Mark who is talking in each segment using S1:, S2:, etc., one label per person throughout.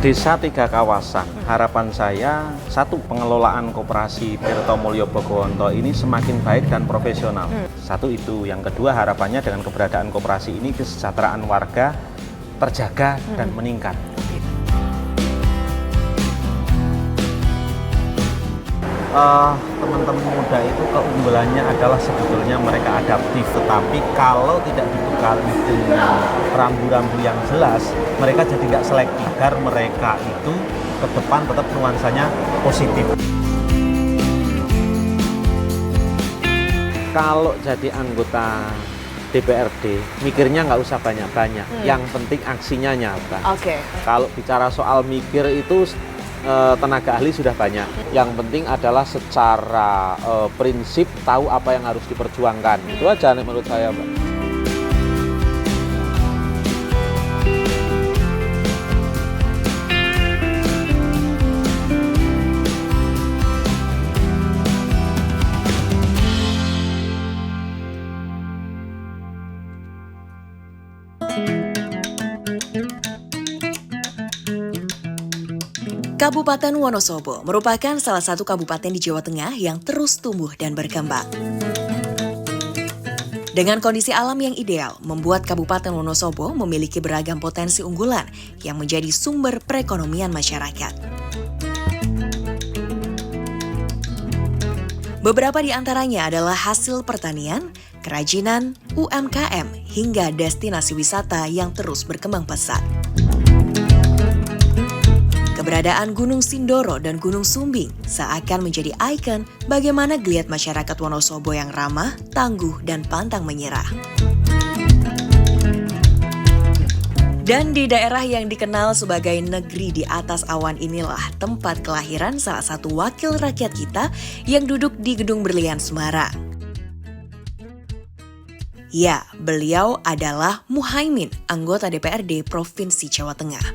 S1: Desa Tiga Kawasan, harapan saya satu, pengelolaan koperasi Tirto Mulyo Bogowonto ini semakin baik dan profesional. Satu itu, yang kedua harapannya dengan keberadaan koperasi ini kesejahteraan warga terjaga dan meningkat. Teman-teman muda itu keunggulannya adalah sebetulnya mereka adaptif, tetapi kalau tidak dibekali dengan rambu-rambu yang jelas, mereka jadi tidak selektif agar mereka itu ke depan tetap nuansanya positif. Kalau jadi anggota DPRD, mikirnya nggak usah banyak-banyak, yang penting aksinya nyata. Kalau bicara soal mikir itu tenaga ahli sudah banyak. Yang penting adalah secara prinsip tahu apa yang harus diperjuangkan. Itu aja menurut saya, Mbak.
S2: Kabupaten Wonosobo merupakan salah satu kabupaten di Jawa Tengah yang terus tumbuh dan berkembang. Dengan kondisi alam yang ideal, membuat Kabupaten Wonosobo memiliki beragam potensi unggulan yang menjadi sumber perekonomian masyarakat. Beberapa di antaranya adalah hasil pertanian, kerajinan, UMKM, hingga destinasi wisata yang terus berkembang pesat. Keberadaan Gunung Sindoro dan Gunung Sumbing seakan menjadi ikon bagaimana geliat masyarakat Wonosobo yang ramah, tangguh, dan pantang menyerah. Dan di daerah yang dikenal sebagai negeri di atas awan inilah tempat kelahiran salah satu wakil rakyat kita yang duduk di Gedung Berlian Semarang. Ya, beliau adalah Muhaimin, anggota DPRD Provinsi Jawa Tengah.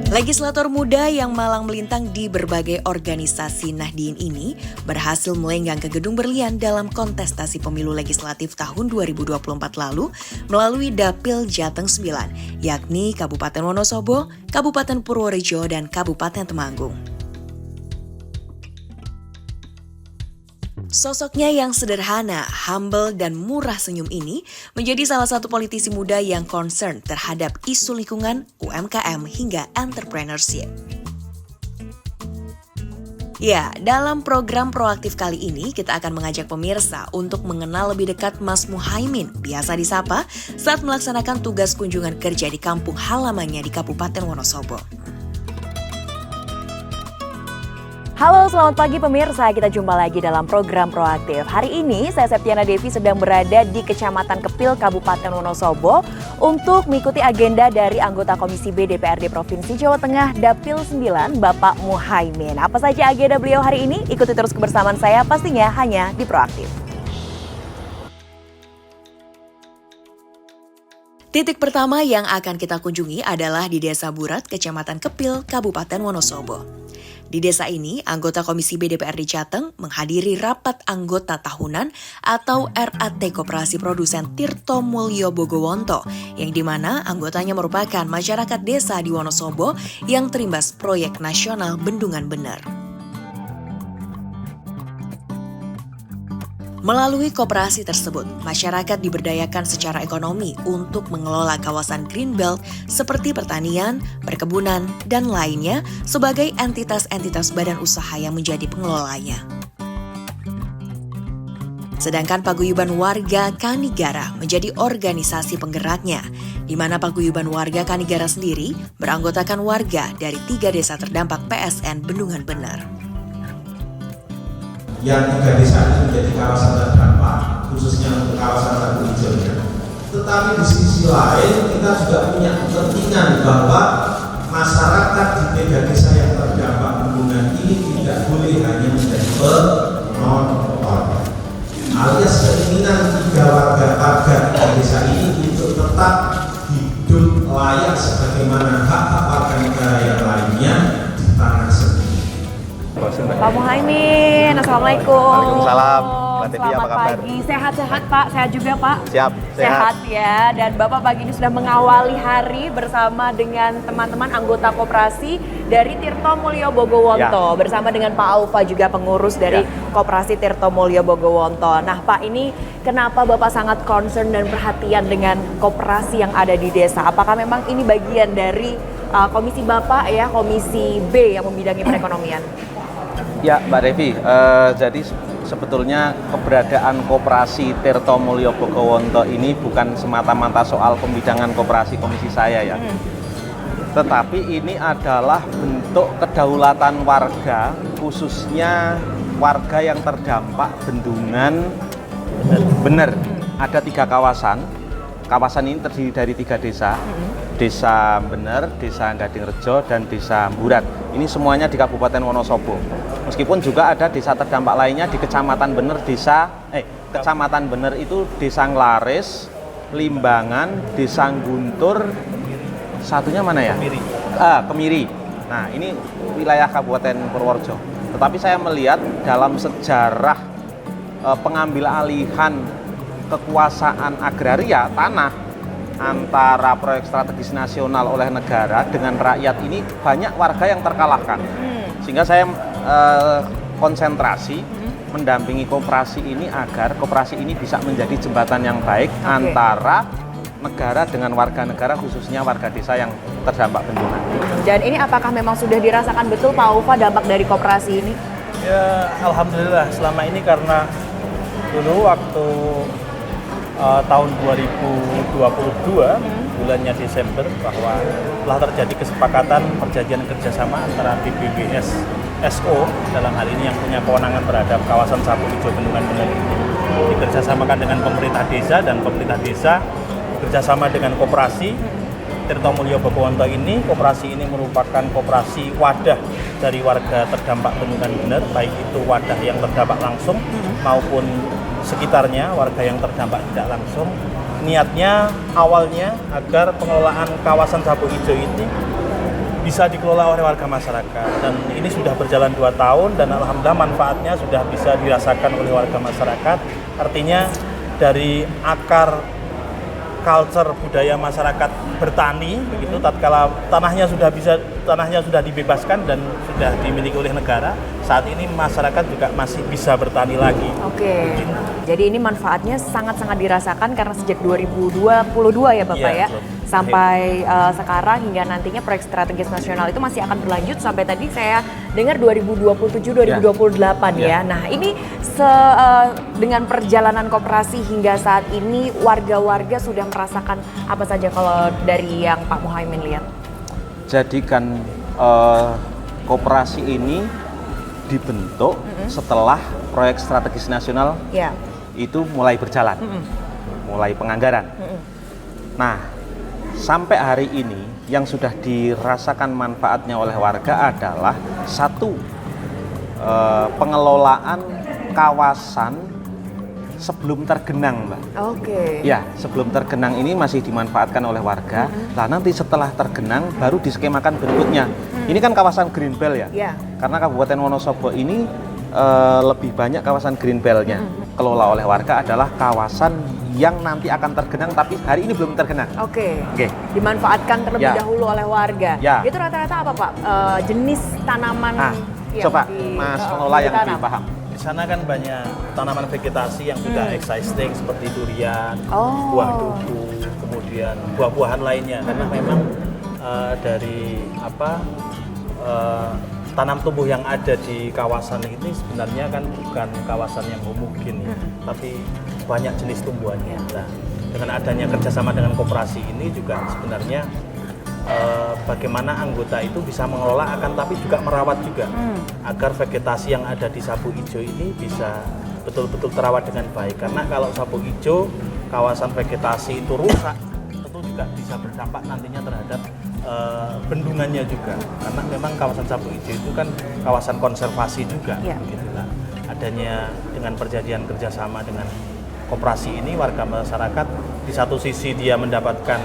S2: Legislator muda yang malang melintang di berbagai organisasi Nahdien ini berhasil melenggang ke Gedung Berlian dalam kontestasi pemilu legislatif tahun 2024 lalu melalui Dapil Jateng 9, yakni Kabupaten Wonosobo, Kabupaten Purworejo, dan Kabupaten Temanggung. Sosoknya yang sederhana, humble, dan murah senyum ini menjadi salah satu politisi muda yang concern terhadap isu lingkungan, UMKM, hingga entrepreneurship. Ya, dalam program proaktif kali ini kita akan mengajak pemirsa untuk mengenal lebih dekat Mas Muhaimin, biasa disapa, saat melaksanakan tugas kunjungan kerja di kampung halamannya di Kabupaten Wonosobo.
S3: Halo, selamat pagi pemirsa. Kita jumpa lagi dalam program Proaktif. Hari ini saya Septiana Devi sedang berada di Kecamatan Kepil, Kabupaten Wonosobo untuk mengikuti agenda dari anggota Komisi B DPRD Provinsi Jawa Tengah Dapil 9, Bapak Muhaimin. Apa saja agenda beliau hari ini? Ikuti terus kebersamaan saya pastinya hanya di Proaktif.
S2: Titik pertama yang akan kita kunjungi adalah di Desa Burat, Kecamatan Kepil, Kabupaten Wonosobo. Di desa ini, anggota Komisi B DPRD Jateng menghadiri rapat anggota tahunan atau RAT Koperasi Produsen Tirto Mulyo Bogowonto, yang dimana anggotanya merupakan masyarakat desa di Wonosobo yang terimbas proyek nasional Bendungan Bener. Melalui koperasi tersebut, masyarakat diberdayakan secara ekonomi untuk mengelola kawasan Greenbelt seperti pertanian, perkebunan, dan lainnya sebagai entitas-entitas badan usaha yang menjadi pengelolanya. Sedangkan Paguyuban Warga Kanigara menjadi organisasi penggeraknya, di mana Paguyuban Warga Kanigara sendiri beranggotakan warga dari 3 desa terdampak PSN Bendungan Bener.
S4: Yang 3 desa itu menjadi kawasan terdampak, khususnya untuk kawasan Sagu Hijaunya. Tetapi di sisi lain kita juga punya kepentingan bahwa masyarakat di 3 desa yang terdampak bendungan ini tidak boleh hanya menjadi penonton. Alias keinginan 3 warga di desa ini untuk tetap hidup layak sebagaimana hak-hak warga negara yang lainnya di tanah sendiri.
S3: Pak Muhaimin, Assalamualaikum.
S1: Waalaikumsalam.
S5: Mbak Devi, apa
S3: Selamat
S5: kabar?
S3: pagi, sehat-sehat Pak, sehat juga Pak?
S5: Siap,
S3: Sehat ya, dan Bapak pagi ini sudah mengawali hari bersama dengan teman-teman anggota koperasi dari Tirto Mulyo Bogowonto, bersama dengan Pak Aufa juga pengurus dari Koperasi Tirto Mulyo Bogowonto. Nah Pak, ini kenapa Bapak sangat concern dan perhatian dengan koperasi yang ada di desa? Apakah memang ini bagian dari komisi Bapak ya, komisi B yang membidangi perekonomian?
S5: Ya Mbak Devi, jadi sebetulnya keberadaan Koperasi Tirto Mulyo Bogowonto ini bukan semata-mata soal pembidangan koperasi komisi saya ya. Tetapi ini adalah bentuk kedaulatan warga, khususnya warga yang terdampak bendungan Bener. Ada 3 kawasan. Kawasan ini terdiri dari 3 desa. Desa Bener, Desa Gadingrejo, dan Desa Burat. Ini semuanya di Kabupaten Wonosobo. Meskipun juga ada desa terdampak lainnya di Kecamatan Bener, Kecamatan Bener itu Desa Nglaris, Limbangan, Desa Guntur, satunya mana ya? Kemiri. Kemiri. Nah, ini wilayah Kabupaten Purworejo. Tetapi saya melihat dalam sejarah pengambil alihan kekuasaan agraria tanah antara proyek strategis nasional oleh negara dengan rakyat ini banyak warga yang terkalahkan. Sehingga saya konsentrasi mendampingi koperasi ini agar koperasi ini bisa menjadi jembatan yang baik antara negara dengan warga negara, khususnya warga desa yang terdampak bendungan.
S3: Dan ini apakah memang sudah dirasakan betul Pak Aufa dampak dari koperasi ini?
S6: Ya, alhamdulillah selama ini karena dulu waktu tahun 2022 bulannya Desember bahwa telah terjadi kesepakatan perjanjian kerjasama antara BPWS SO dalam hal ini yang punya kewenangan terhadap kawasan Sapu Ijo Bendungan Bener ini dikerjasamakan dengan pemerintah desa, dan pemerintah desa bekerjasama dengan koperasi Tirto Mulyo Bogowonto ini. Koperasi ini merupakan koperasi wadah dari warga terdampak bendungan Bener, baik itu wadah yang terdampak langsung maupun sekitarnya, warga yang terdampak tidak langsung. Niatnya awalnya agar pengelolaan kawasan Sapu Ijo ini bisa dikelola oleh warga masyarakat, dan ini sudah berjalan 2 tahun dan alhamdulillah manfaatnya sudah bisa dirasakan oleh warga masyarakat. Artinya dari akar culture budaya masyarakat bertani begitu, tatkala tanahnya sudah dibebaskan dan sudah dimiliki oleh negara, saat ini masyarakat juga masih bisa bertani lagi.
S3: Oke. Jadi ini manfaatnya sangat-sangat dirasakan karena sejak 2022 ya Bapak ya. Sampai sekarang hingga nantinya proyek strategis nasional itu masih akan berlanjut sampai tadi saya dengar 2027-2028 ya. Nah, ini dengan perjalanan koperasi hingga saat ini warga-warga sudah merasakan apa saja kalau dari yang Pak Muhaimin lihat?
S5: Jadi kan koperasi ini dibentuk setelah proyek strategis nasional itu mulai berjalan, mulai penganggaran. Nah, sampai hari ini yang sudah dirasakan manfaatnya oleh warga adalah satu, pengelolaan kawasan sebelum tergenang, Mbak.
S3: Oke.
S5: Ya, sebelum tergenang ini masih dimanfaatkan oleh warga. Nah, nanti setelah tergenang baru diskemakan berikutnya. Ini kan kawasan green belt ya. Karena Kabupaten Wonosobo ini lebih banyak kawasan green belt-nya. Kelola oleh warga adalah kawasan yang nanti akan tergenang tapi hari ini belum tergenang.
S3: Oke. Dimanfaatkan terlebih dahulu oleh warga. Itu rata-rata apa Pak? Jenis tanaman
S5: coba Mas pengelola yang lebih paham.
S6: Di sana kan banyak tanaman vegetasi yang sudah existing seperti durian, buah duku, kemudian buah-buahan lainnya. Karena memang dari tanam tumbuh yang ada di kawasan ini sebenarnya kan bukan kawasan yang homogen ya, tapi banyak jenis tumbuhannya. Nah, dengan adanya kerjasama dengan koperasi ini juga sebenarnya bagaimana anggota itu bisa mengelola akan tapi juga merawat juga agar vegetasi yang ada di Sapu Ijo ini bisa betul-betul terawat dengan baik. Karena kalau Sapu Ijo kawasan vegetasi itu rusak, tentu juga bisa berdampak nantinya terhadap bendungannya juga, karena memang kawasan Sapu Ijo itu kan kawasan konservasi juga. Gitu lah. Adanya dengan perjanjian kerjasama dengan koperasi ini, warga masyarakat di satu sisi dia mendapatkan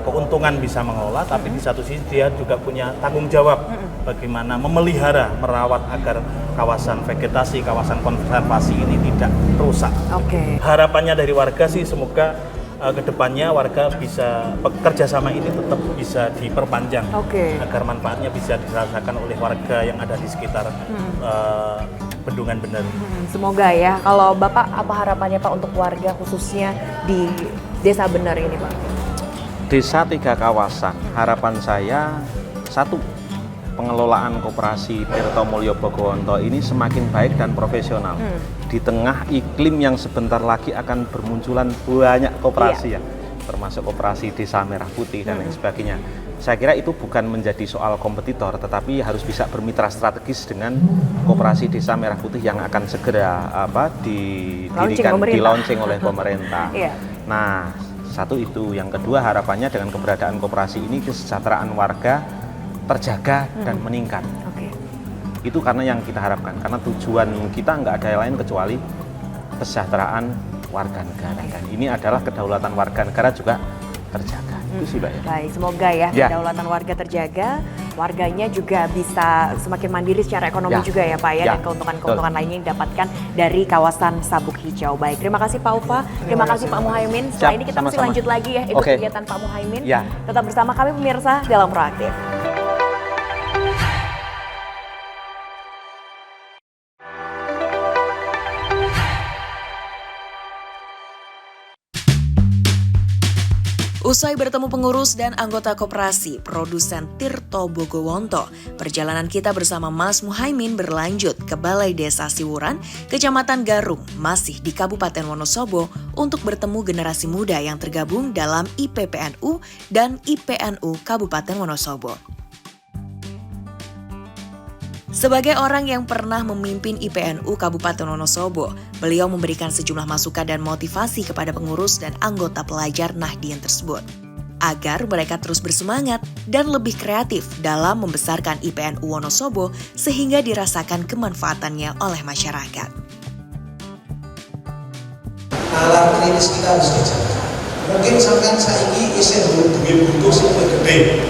S6: keuntungan bisa mengelola, tapi di satu sisi dia juga punya tanggung jawab bagaimana memelihara, merawat agar kawasan vegetasi, kawasan konservasi ini tidak rusak. Harapannya dari warga sih semoga kedepannya warga bisa kerjasama ini tetap bisa diperpanjang agar manfaatnya bisa dirasakan oleh warga yang ada di sekitar Bendungan Bener.
S3: Semoga ya. Kalau Bapak apa harapannya Pak untuk warga khususnya di Desa Bener ini Pak?
S5: Desa 3 kawasan, harapan saya satu, pengelolaan koperasi Tirto Mulyo Bogowonto ini semakin baik dan profesional. Di tengah iklim yang sebentar lagi akan bermunculan banyak koperasi ya, termasuk koperasi Desa Merah Putih dan lain sebagainya. Saya kira itu bukan menjadi soal kompetitor, tetapi harus bisa bermitra strategis dengan koperasi Desa Merah Putih yang akan segera didirikan, di launching oleh pemerintah. Nah, satu itu. Yang kedua, harapannya dengan keberadaan koperasi ini kesejahteraan warga terjaga dan meningkat. Itu karena yang kita harapkan, karena tujuan kita nggak ada yang lain kecuali kesejahteraan warga negara. Dan ini adalah kedaulatan warga negara juga terjaga. Itu sih Mbak.
S3: Baik, semoga ya kedaulatan warga terjaga, warganya juga bisa semakin mandiri secara ekonomi juga ya Pak ya, dan keuntungan-keuntungan lainnya yang didapatkan dari kawasan Sabuk Hijau. Baik, terima kasih Pak Ufa, terima kasih Pak Muhaimin. Setelah ini kita masih lanjut lagi ya ikut kegiatan Pak Muhaimin. Tetap bersama kami pemirsa dalam Proaktif.
S2: Usai bertemu pengurus dan anggota koperasi produsen Tirto Bogowonto, perjalanan kita bersama Mas Muhaimin berlanjut ke Balai Desa Siwuran, Kecamatan Garung, masih di Kabupaten Wonosobo untuk bertemu generasi muda yang tergabung dalam IPPNU dan IPNU Kabupaten Wonosobo. Sebagai orang yang pernah memimpin IPNU Kabupaten Wonosobo, beliau memberikan sejumlah masukan dan motivasi kepada pengurus dan anggota pelajar Nahdien tersebut, agar mereka terus bersemangat dan lebih kreatif dalam membesarkan IPNU Wonosobo sehingga dirasakan kemanfaatannya oleh masyarakat.
S4: Alat klinis kita harus dijaga. Mungkin sampai saiki isih duwe butuh sing gede.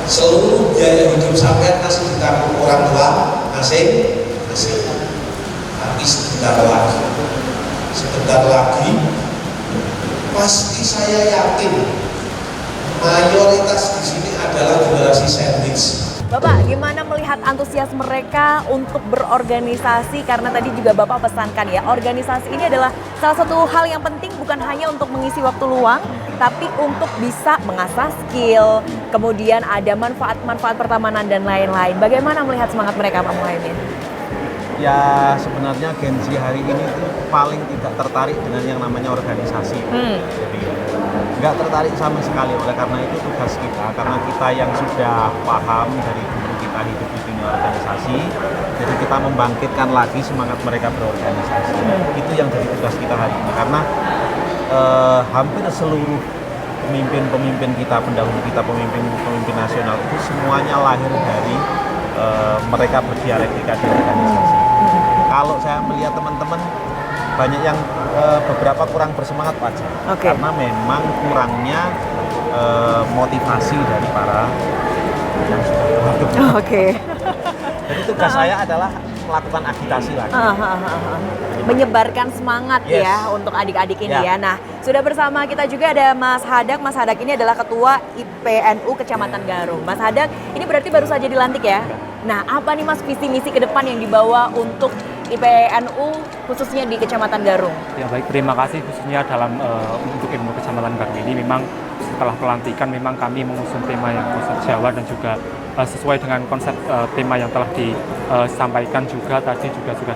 S4: Seluruh biaya hidup sampean masih ditanggung orang tua masing. Tapi sebentar lagi pasti saya yakin mayoritas di sini adalah generasi sandwich.
S3: Bapak, gimana melihat antusias mereka untuk berorganisasi? Karena tadi juga Bapak pesankan ya, organisasi ini adalah salah satu hal yang penting, bukan hanya untuk mengisi waktu luang, tapi untuk bisa mengasah skill, kemudian ada manfaat-manfaat pertemanan dan lain-lain. Bagaimana melihat semangat mereka, Pak Muhaimin?
S5: Ya, sebenarnya Gen Z hari ini tuh paling tidak tertarik dengan yang namanya organisasi. Jadi nggak tertarik sama sekali. Oleh karena itu tugas kita, karena kita yang sudah paham dari dulu kita hidup di dunia organisasi, jadi kita membangkitkan lagi semangat mereka berorganisasi. Itu yang jadi tugas kita hari ini, karena hampir seluruh pemimpin-pemimpin kita, pendahulu kita, pemimpin nasional itu semuanya lahir dari mereka berdialektika di organisasi. Kalau saya melihat teman-teman banyak yang beberapa kurang bersemangat wajar, karena memang kurangnya motivasi dari para yang sudah hidup. Jadi tugas saya adalah melakukan agitasi lagi.
S3: Menyebarkan semangat ya untuk adik-adik ini ya. Nah, sudah bersama kita juga ada Mas Hadak. Mas Hadak ini adalah Ketua IPNU Kecamatan Garung. Mas Hadak, ini berarti baru saja dilantik ya? Nah, apa nih Mas visi misi ke depan yang dibawa untuk IPNU khususnya di Kecamatan Garung?
S7: Ya baik, terima kasih khususnya dalam untuk IPNU Kecamatan Garung ini. Memang setelah pelantikan memang kami mengusung tema yang konsep Jawa dan juga sesuai dengan konsep tema yang telah disampaikan juga tadi juga sudah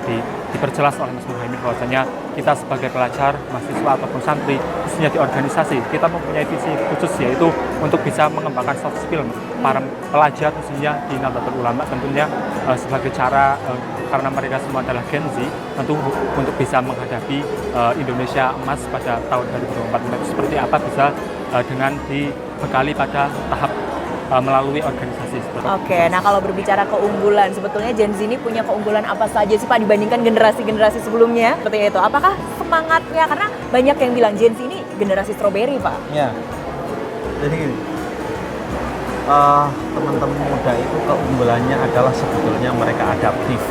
S7: diperjelas oleh Mas Muhaimin bahwasanya kita sebagai pelajar, mahasiswa ataupun santri khususnya di organisasi kita mempunyai visi khusus, yaitu untuk bisa mengembangkan soft skill para pelajar khususnya di Nahdlatul Ulama, tentunya sebagai cara karena mereka semua adalah Gen Z, tentu untuk bisa menghadapi Indonesia emas pada tahun 2024 seperti apa bisa dengan dibekali pada tahap melalui organisasi.
S3: Nah kalau berbicara keunggulan, sebetulnya Gen Z ini punya keunggulan apa saja sih Pak dibandingkan generasi-generasi sebelumnya? Seperti itu, apakah semangatnya, karena banyak yang bilang Gen Z ini generasi stroberi Pak?
S5: Ya, Jadi gini, teman-teman muda itu keunggulannya adalah sebetulnya mereka adaptif.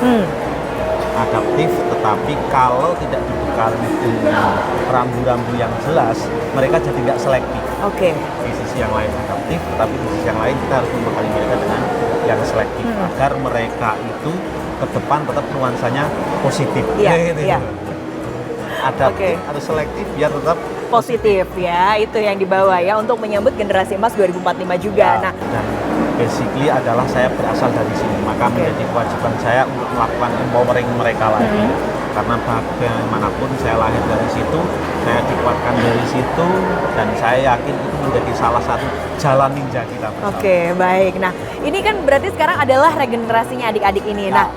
S5: Adaptif, tetapi kalau tidak dibekali dengan rambu-rambu yang jelas, mereka jadi nggak selektif.
S3: Oke.
S5: Di sisi yang lain adaptif, tetapi di sisi yang lain kita harus membekali mereka dengan yang selektif agar mereka itu ke depan tetap nuansanya positif.
S3: Iya, iya.
S5: Adaptif atau selektif biar tetap
S3: Positif ya, itu yang dibawa ya untuk menyambut generasi emas 2045 juga.
S5: Ya, dan basically adalah saya berasal dari sini, maka menjadi kewajiban saya untuk melakukan empowering mereka lagi. Karena bagaimanapun saya lahir dari situ, saya dikuatkan dari situ, dan saya yakin itu menjadi salah satu jalan ninja kita.
S3: Oke, baik. Nah, ini kan berarti sekarang adalah regenerasinya adik-adik ini. Nah,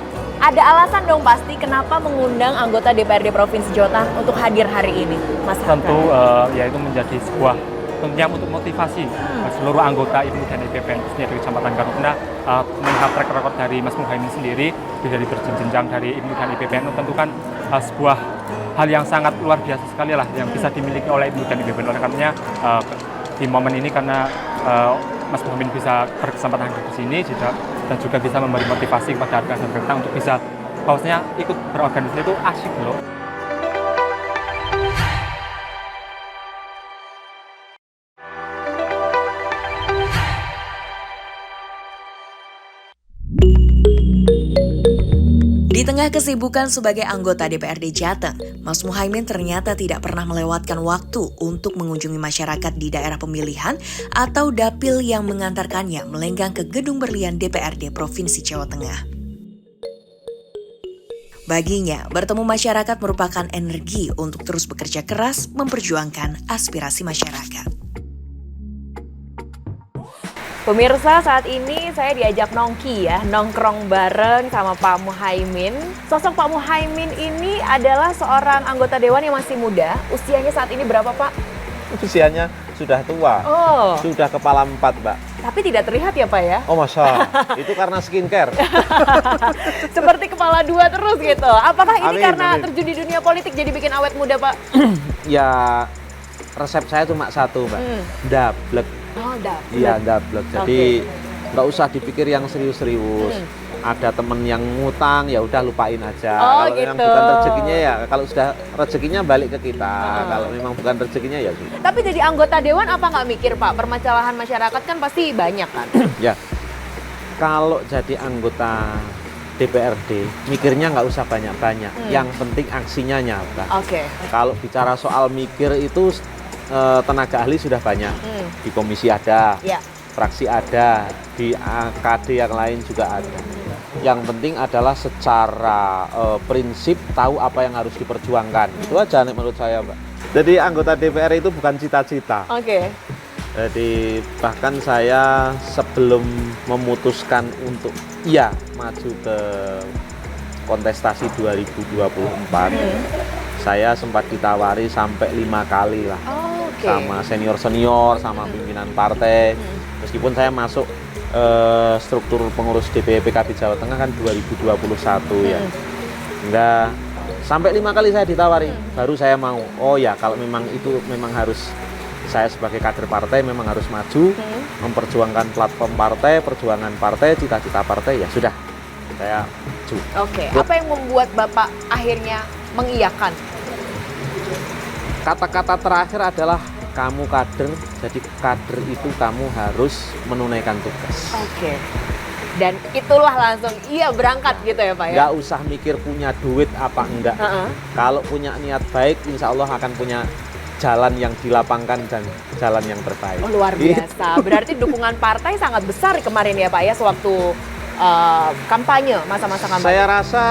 S3: ada alasan dong pasti kenapa mengundang anggota DPRD Provinsi Jawa Tengah untuk hadir hari ini, Mas Hafkan?
S7: Tentu yaitu menjadi sebuah tentunya untuk motivasi seluruh anggota IPMU dan IPPN khususnya dari Kecamatan Garuda, melihat track record dari Mas Muhaimin sendiri dari berjenjang dari IPMU dan IPPN, tentu kan sebuah hal yang sangat luar biasa sekali lah yang bisa dimiliki oleh IPMU dan IPPN. Oleh karenanya di momen ini karena Mas Muhaimin bisa berkesempatan hadir di sini dan juga bisa memberi motivasi kepada rekan dan rekan untuk bisa bahwasanya ikut berorganisasi itu asyik loh.
S2: Di tengah kesibukan sebagai anggota DPRD Jateng, Mas Muhaimin ternyata tidak pernah melewatkan waktu untuk mengunjungi masyarakat di daerah pemilihan atau dapil yang mengantarkannya melenggang ke Gedung Berlian DPRD Provinsi Jawa Tengah. Baginya, bertemu masyarakat merupakan energi untuk terus bekerja keras memperjuangkan aspirasi masyarakat.
S3: Pemirsa, saat ini saya diajak nongki ya, nongkrong bareng sama Pak Muhaimin. Sosok Pak Muhaimin ini adalah seorang anggota dewan yang masih muda. Usianya saat ini berapa, Pak?
S1: Usianya sudah tua, sudah kepala 4, Mbak.
S3: Tapi tidak terlihat ya, Pak ya?
S1: Oh masa, itu karena skincare.
S3: Seperti kepala 2 terus gitu. Apakah ini karena terjun di dunia politik jadi bikin awet muda, Pak?
S1: Ya, resep saya cuma satu, Mbak. Dablek.
S3: Oh, dablek.
S1: Iya, dablek. Jadi nggak usah dipikir yang serius-serius. Ada temen yang ngutang, ya udah lupain aja. Kalau
S3: gitu.
S1: memang bukan rezekinya ya, kalau sudah rezekinya balik ke kita. Kalau memang bukan rezekinya ya sudah.
S3: Tapi jadi anggota dewan apa nggak mikir, Pak? Permasalahan masyarakat kan pasti banyak kan?
S1: Ya, kalau jadi anggota DPRD, mikirnya nggak usah banyak-banyak. Yang penting aksinya nyata.
S3: Oke.
S1: Kalau bicara soal mikir itu tenaga ahli sudah banyak. Di komisi ada, fraksi ada, di AKD yang lain juga ada. Yang penting adalah secara prinsip tahu apa yang harus diperjuangkan. Itu aja menurut saya, Mbak. Jadi anggota DPR itu bukan cita-cita.
S3: Oke.
S1: Jadi bahkan saya sebelum memutuskan untuk maju ke kontestasi 2024, saya sempat ditawari sampai 5 kali lah. Sama senior-senior, sama pimpinan partai. Meskipun saya masuk struktur pengurus DPP PKB Jawa Tengah kan 2021 ya. Enggak, sampai 5 kali saya ditawari, baru saya mau. Oh ya, kalau memang itu memang harus, saya sebagai kader partai memang harus maju, memperjuangkan platform partai, perjuangan partai, cita-cita partai, ya sudah, saya maju.
S3: Oke, apa yang membuat Bapak akhirnya mengiyakan?
S1: Kata-kata terakhir adalah kamu kader, jadi kader itu kamu harus menunaikan tugas.
S3: Oke. Dan itulah langsung berangkat gitu ya, Pak ya?
S1: Nggak usah mikir punya duit apa enggak. Kalau punya niat baik, insya Allah akan punya jalan yang dilapangkan dan jalan yang terbaik.
S3: Oh, luar biasa. Berarti dukungan partai sangat besar kemarin ya, Pak ya, sewaktu kampanye, masa-masa kampanye.
S1: Saya rasa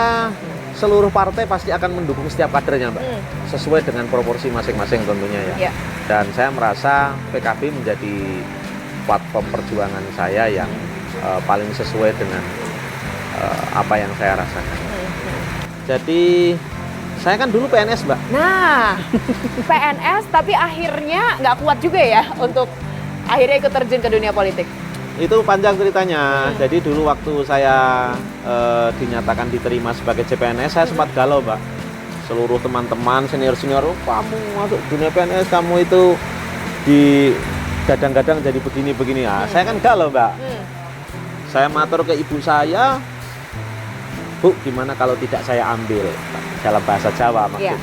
S1: seluruh partai pasti akan mendukung setiap kadernya, Mbak. Sesuai dengan proporsi masing-masing tentunya ya. Dan saya merasa PKB menjadi platform perjuangan saya yang paling sesuai dengan apa yang saya rasakan. Jadi saya kan dulu PNS, Mbak.
S3: Nah, PNS tapi akhirnya nggak kuat juga ya untuk akhirnya ikut terjun ke dunia politik.
S1: Itu panjang ceritanya. Jadi dulu waktu saya dinyatakan diterima sebagai CPNS, saya sempat galau, Mbak. Seluruh teman-teman, senior-senior, kamu masuk dunia PNS, kamu itu gadang-gadang jadi begini-begini. Saya kan enggak loh, Mbak. Saya matur ke ibu saya, Bu, gimana kalau tidak saya ambil? Dalam bahasa Jawa maksudnya.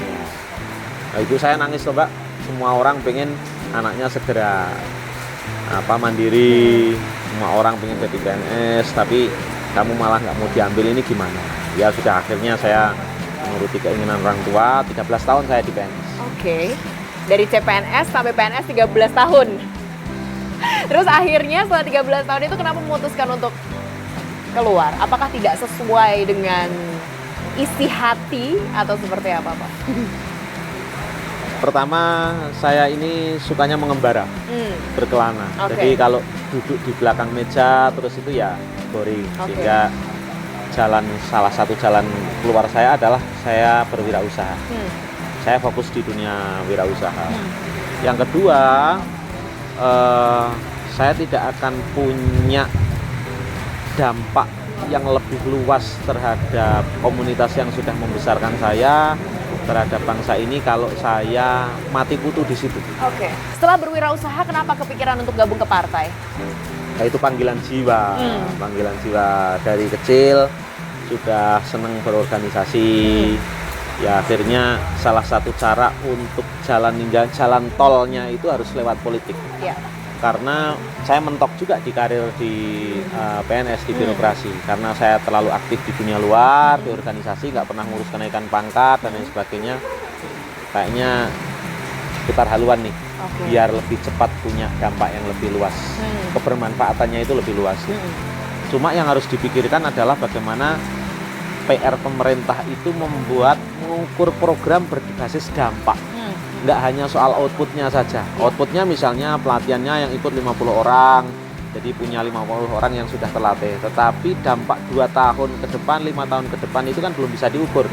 S1: Nah, ibu saya nangis loh, Mbak. Semua orang pengen anaknya segera mandiri, semua orang pengen jadi PNS, tapi kamu malah nggak mau diambil, ini gimana? Ya sudah, akhirnya saya menuruti keinginan orang tua. 13 tahun saya di PNS.
S3: Oke. Dari CPNS sampai PNS 13 tahun. Terus akhirnya setelah 13 tahun itu kenapa memutuskan untuk keluar? Apakah tidak sesuai dengan isi hati atau seperti apa, Pak?
S1: Pertama, saya ini sukanya mengembara, berkelana. Jadi kalau duduk di belakang meja terus itu ya boring. Sehingga salah satu jalan keluar saya adalah saya berwirausaha. Saya fokus di dunia wirausaha. Yang kedua, saya tidak akan punya dampak yang lebih luas terhadap komunitas yang sudah membesarkan saya, terhadap bangsa ini kalau saya mati kutu di situ.
S3: Oke. Setelah berwirausaha, kenapa kepikiran untuk gabung ke partai?
S1: Nah, itu panggilan jiwa, panggilan jiwa. Dari kecil sudah senang berorganisasi. Ya akhirnya salah satu cara untuk jalan tolnya itu harus lewat politik. Karena saya mentok juga di karir di PNS, di birokrasi. Karena saya terlalu aktif di dunia luar, di organisasi, nggak pernah ngurus kenaikan pangkat dan lain sebagainya. Kayaknya putar haluan nih, biar lebih cepat punya dampak yang lebih luas. Kebermanfaatannya itu lebih luas. Cuma yang harus dipikirkan adalah bagaimana PR pemerintah itu mengukur program berbasis dampak. Nggak hanya soal outputnya saja. Outputnya misalnya pelatihannya yang ikut 50 orang, jadi punya 50 orang yang sudah terlatih. Tetapi dampak 2 tahun ke depan, 5 tahun ke depan itu kan belum bisa diukur.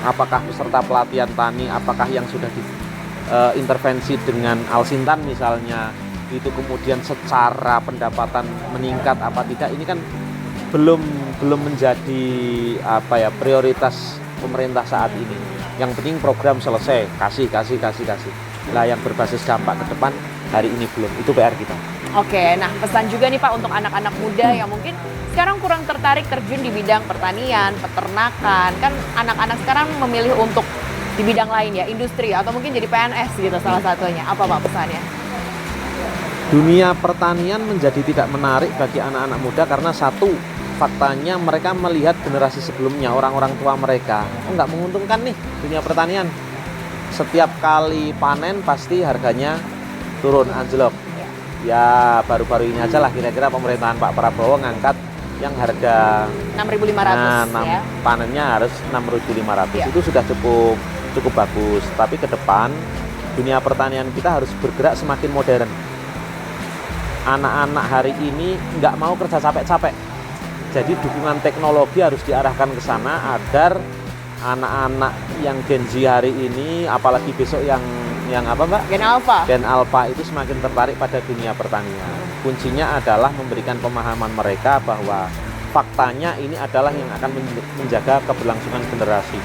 S1: Apakah peserta pelatihan tani, apakah yang sudah diintervensi dengan Alsintan misalnya, itu kemudian secara pendapatan meningkat apa tidak, ini kan belum menjadi prioritas pemerintah saat ini. Yang penting program selesai, kasih. Lah yang berbasis dampak ke depan hari ini belum. Itu PR kita.
S3: Oke, nah pesan juga nih Pak untuk anak-anak muda yang mungkin sekarang kurang tertarik terjun di bidang pertanian, peternakan. Kan anak-anak sekarang memilih untuk di bidang lain ya, industri atau mungkin jadi PNS gitu salah satunya. Apa Pak pesannya?
S1: Dunia pertanian menjadi tidak menarik bagi anak-anak muda karena satu, faktanya mereka melihat generasi sebelumnya, orang-orang tua mereka, nggak menguntungkan nih dunia pertanian. Setiap kali panen pasti harganya turun, anjlok. Ya baru-baru ini aja lah kira-kira pemerintahan Pak Prabowo ngangkat yang harga
S3: 6.500 ya.
S1: Panennya harus 6.500. Itu sudah cukup bagus. Tapi ke depan dunia pertanian kita harus bergerak semakin modern. Anak-anak hari ini nggak mau kerja capek-capek. Jadi dukungan teknologi harus diarahkan ke sana agar anak-anak yang Gen Z hari ini, apalagi besok yang apa Mbak? Gen Alpha itu semakin tertarik pada dunia pertanian. Kuncinya adalah memberikan pemahaman mereka bahwa faktanya ini adalah yang akan menjaga keberlangsungan generasi.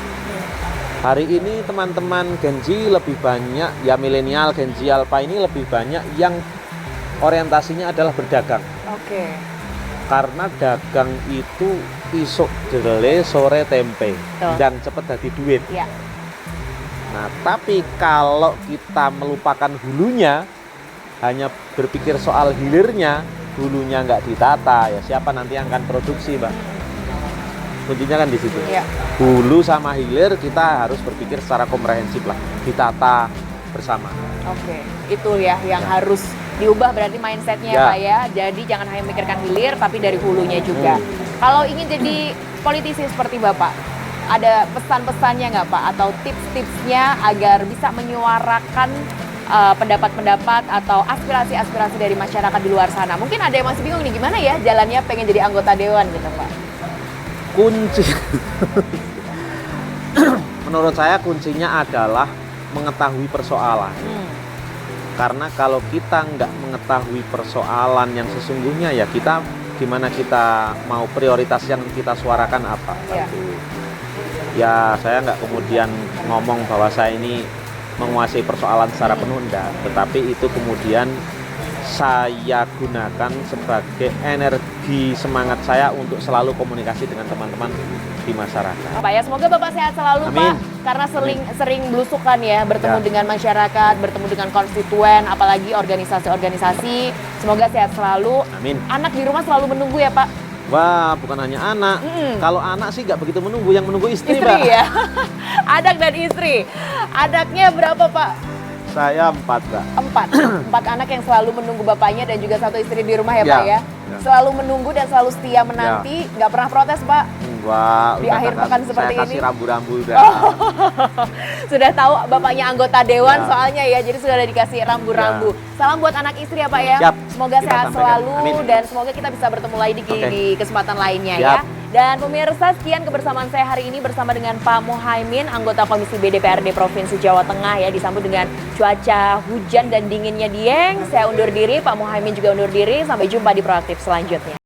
S1: Hari ini teman-teman Gen Z lebih banyak, ya milenial Gen Z Alpha ini lebih banyak yang orientasinya adalah berdagang. Karena dagang itu isuk jelele sore tempe dan cepet jadi duit. Nah, tapi kalau kita melupakan hulunya, hanya berpikir soal hilirnya, hulunya nggak ditata, ya siapa nanti yang akan produksi, Mbak? Kuncinya kan di situ. Hulu sama hilir kita harus berpikir secara komprehensif lah, ditata bersama.
S3: Itu ya yang harus diubah berarti mindsetnya Pak ya. Jadi jangan hanya memikirkan hilir tapi dari hulunya juga. Kalau ingin jadi politisi seperti Bapak, ada pesan-pesannya nggak Pak? Atau tips-tipsnya agar bisa menyuarakan pendapat-pendapat atau aspirasi-aspirasi dari masyarakat di luar sana? Mungkin ada yang masih bingung nih gimana ya jalannya pengen jadi anggota dewan gitu Pak.
S1: Kunci menurut saya kuncinya adalah mengetahui persoalan. Karena kalau kita nggak mengetahui persoalan yang sesungguhnya, ya kita gimana kita mau prioritas yang kita suarakan apa. Ya saya nggak kemudian ngomong bahwa saya ini menguasai persoalan secara penuh, enggak. Tetapi itu kemudian saya gunakan sebagai energi semangat saya untuk selalu komunikasi dengan teman-teman di masyarakat.
S3: Pak ya, semoga Bapak sehat selalu.
S1: Amin.
S3: Pak, karena sering belusukan ya, bertemu dengan masyarakat, bertemu dengan konstituen, apalagi organisasi-organisasi. Semoga sehat selalu.
S1: Amin.
S3: Anak di rumah selalu menunggu ya Pak?
S1: Wah, bukan hanya anak. Kalau anak sih nggak begitu menunggu, yang menunggu istri,
S3: Istri
S1: Mbak.
S3: ya? Anak dan istri. Anaknya berapa Pak?
S1: Saya 4, Mbak.
S3: 4 anak yang selalu menunggu bapaknya dan juga 1 istri di rumah ya Pak ya? Selalu menunggu dan selalu setia menanti, nggak pernah protes Pak?
S1: Wah,
S3: Di akhir pekan seperti
S1: saya
S3: ini?
S1: kasih rambu-rambu udah.
S3: Sudah tahu bapaknya anggota dewan soalnya ya, jadi sudah ada dikasih rambu-rambu. Salam buat anak istri ya Pak ya.
S1: Siap.
S3: Semoga
S1: Kita
S3: sehat
S1: sampaikan.
S3: selalu
S1: Amin.
S3: dan semoga kita bisa bertemu lagi di kesempatan lainnya ya.
S1: Siap.
S3: Dan pemirsa, sekian kebersamaan saya hari ini bersama dengan Pak Muhaimin, anggota Komisi BDPRD Provinsi Jawa Tengah ya, disambut dengan cuaca hujan dan dinginnya Dieng. Saya undur diri, Pak Muhaimin juga undur diri. Sampai jumpa di Proaktif selanjutnya.